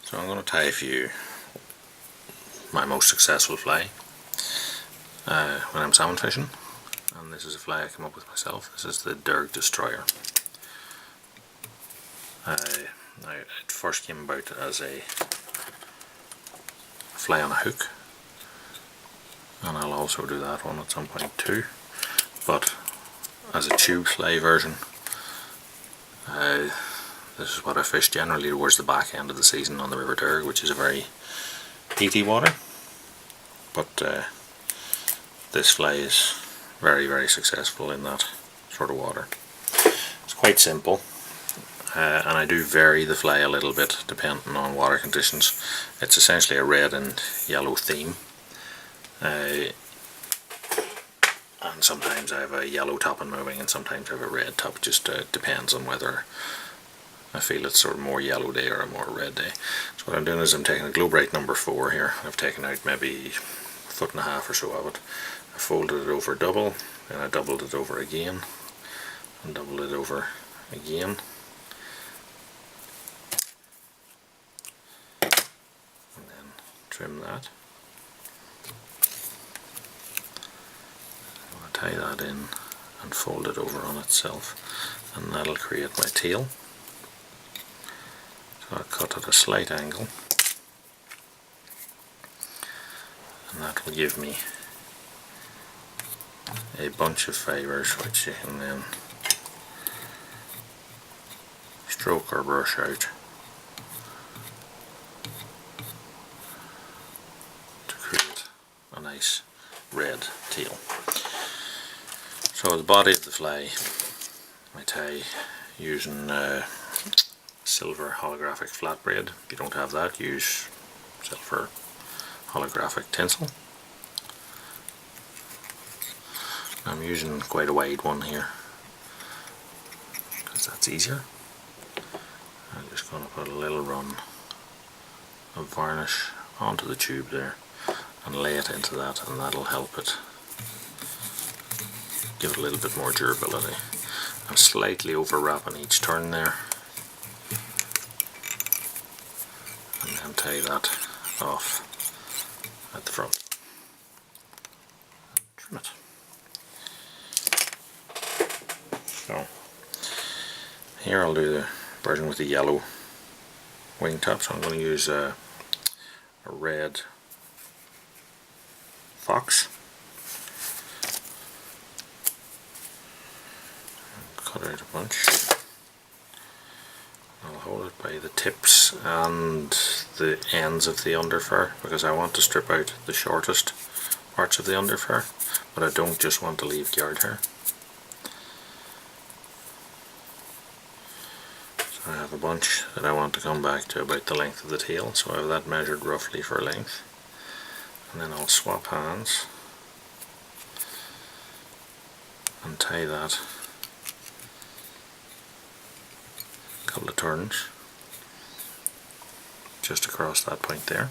So I'm going to tie a few, my most successful fly when I'm salmon fishing, and this is a fly I came up with myself. This is the Derg Destroyer. It first came about as a fly on a hook, and I'll also do that one at some point too, but as a tube fly version, this is what I fish generally towards the back end of the season on the River Derg, which is a very heaty water, but this fly is very successful in that sort of water. It's quite simple, and I do vary the fly a little bit depending on water conditions. It's essentially a red and yellow theme, and sometimes I have a yellow top in my wing and sometimes I have a red top. It just depends on whether I feel it's sort of more yellow day or a more red day. So what I'm doing is I'm taking a Glow Bright number 4 here. I've taken out maybe 1.5 foot or so of it. I folded it over double, then I doubled it over again, and doubled it over again. And then trim that. I'm going to tie that in and fold it over on itself, and that'll create my tail. So I'll cut at a slight angle, and that will give me a bunch of fibres which you can then stroke or brush out to create a nice red tail. So the body of the fly I tie using silver holographic flat braid. If you don't have that, use silver holographic tinsel. I'm using quite a wide one here because that's easier. I'm just going to put a little run of varnish onto the tube there and lay it into that, and that'll help it give it a little bit more durability. I'm slightly overwrapping each turn there, and then tie that off at the front. Trim it. So here I'll do the version with the yellow wing top, so I'm going to use a red fox. Cut out a bunch. I'll hold it by the tips and the ends of the underfur because I want to strip out the shortest parts of the underfur, but I don't just want to leave guard hair. So I have a bunch that I want to come back to about the length of the tail, so I have that measured roughly for length, and then I'll swap hands and tie that a couple of turns just across that point there.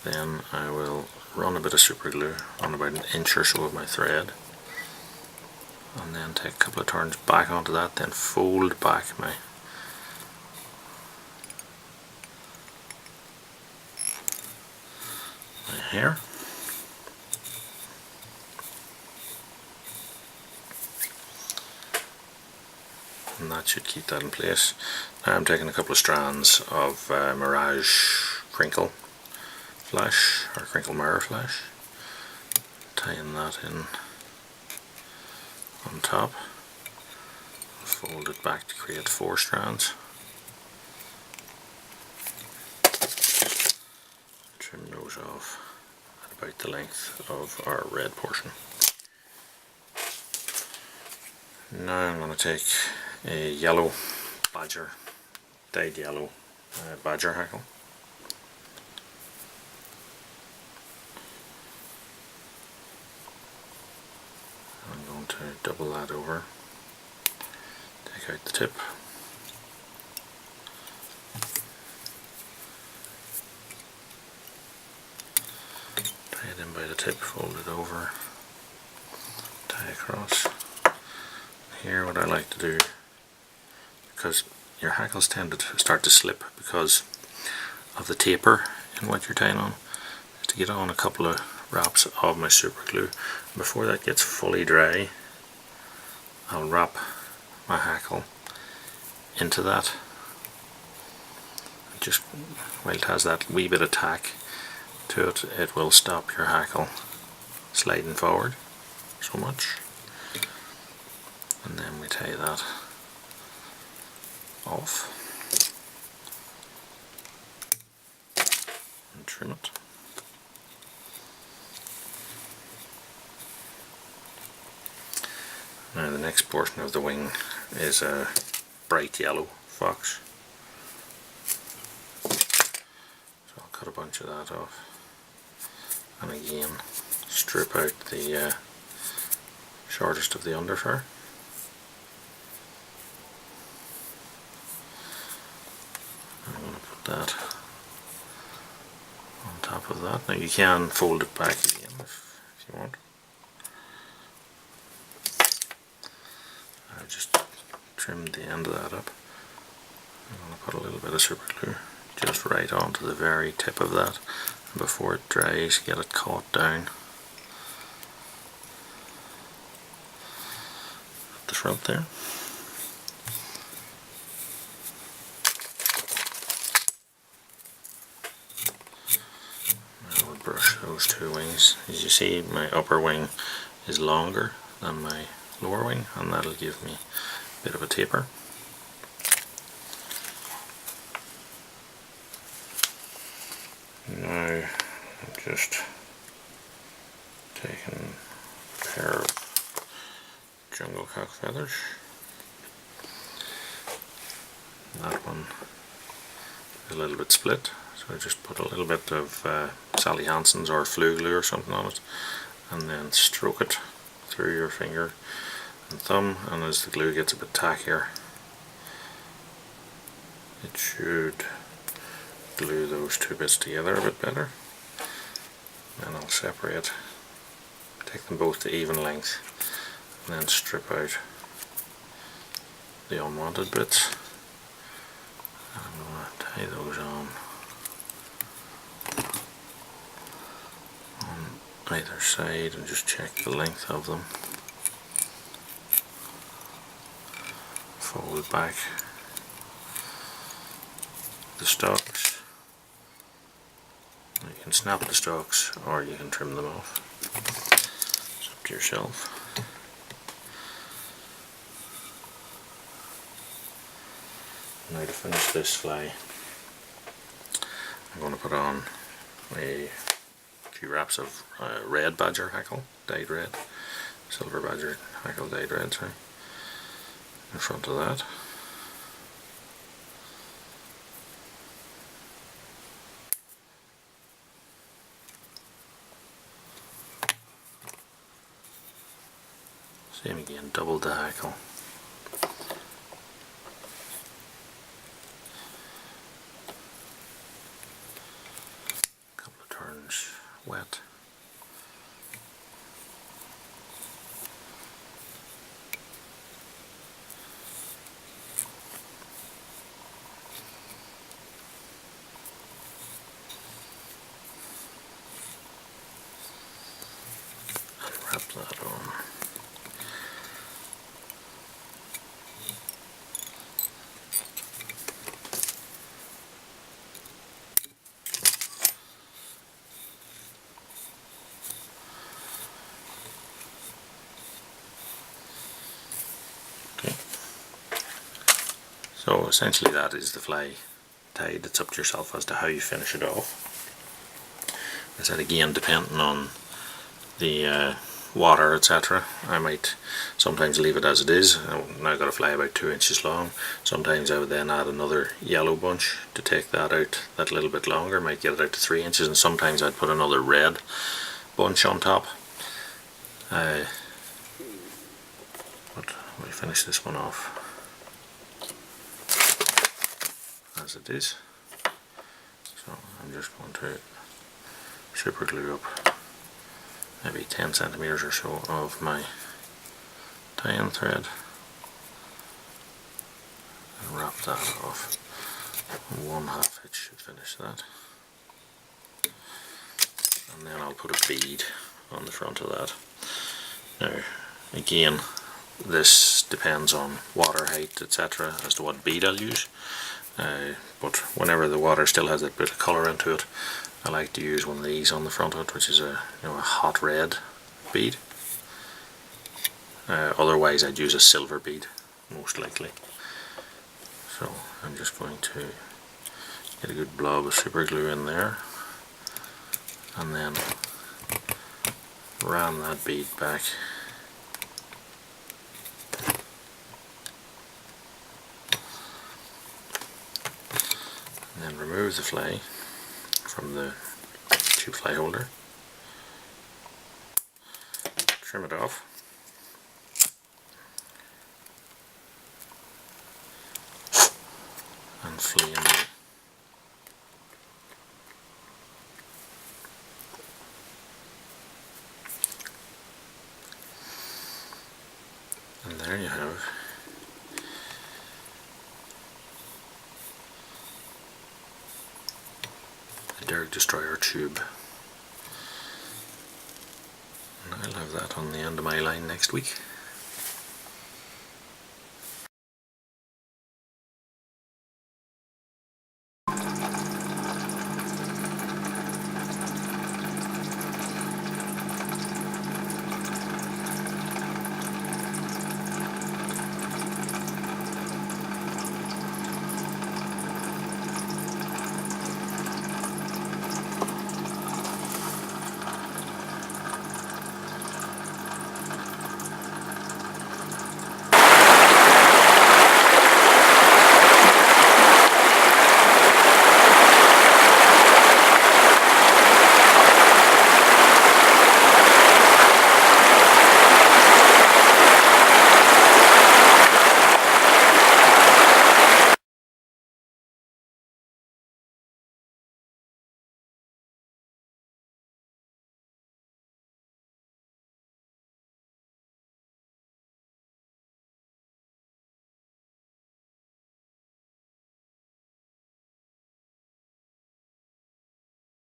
Then I will run a bit of super glue on about an inch or so of my thread, and then take a couple of turns back onto that, then fold back my hair. And that should keep that in place. Now I'm taking a couple of strands of Mirage crinkle flash, or crinkle mirror flash, tying that in on top, fold it back to create 4 strands, trim those off at about the length of our red portion. Now I'm going to take a yellow badger, dyed yellow badger hackle. I'm going to double that over, take out the tip, tie it in by the tip, fold it over, tie across. Here what I like to do because your hackles tend to start to slip because of the taper in what you're tying on, is to get on a couple of wraps of my super glue. Before that gets fully dry, I'll wrap my hackle into that. Just while it has that wee bit of tack to it, it will stop your hackle sliding forward so much. And then we tie that off and trim it. Now the next portion of the wing is a bright yellow fox. So I'll cut a bunch of that off, and again strip out the shortest of the underfur. I'm going to put that on top of that. Now you can fold it back again if you want. I just trimmed the end of that up. I'm going to put a little bit of super glue just right onto the very tip of that, and before it dries, get it caught down at the front there. Now we'll brush those two wings. As you see, my upper wing is longer than my lower wing, and that'll give me a bit of a taper. Now I'm just taking a pair of jungle cock feathers. That one is a little bit split, so I just put a little bit of Sally Hansen's or Flu glue or something on it, and then stroke it through your finger and thumb, and as the glue gets a bit tackier, it should glue those two bits together a bit better. Then I'll separate, take them both to even length, and then strip out the unwanted bits. I'm going to tie those on either side and just check the length of them. Fold back the stalks. You can snap the stalks or you can trim them off. It's up to yourself. Now to finish this fly, I'm going to put on a few wraps of red badger hackle, dyed red, silver badger hackle dyed red, sorry, in front of that. Same again, double the hackle. Couple of turns wet. And wrap that on. So essentially that is the fly tied. It's up to yourself as to how you finish it off. I said again, depending on the water, etc. I might sometimes leave it as it is. I've now got a fly about 2 inches long. Sometimes I would then add another yellow bunch to take that out that little bit longer, might get it out to 3 inches, and sometimes I'd put another red bunch on top. But we'll finish this one off as it is. So I'm just going to super glue up maybe 10 centimeters or so of my tie-in thread, wrap that off. 1/2 hitch should finish that. And then I'll put a bead on the front of that. Now, again, this depends on water height, etc., as to what bead I'll use. But whenever the water still has a bit of colour into it, I like to use one of these on the front of it, which is a hot red bead. Otherwise, I'd use a silver bead, most likely. So I'm just going to get a good blob of super glue in there, and then ram that bead back. And then remove the fly from the tube fly holder, trim it off, and flea in there. And there you have the Derg Destroyer tube. And I'll have that on the end of my line next week.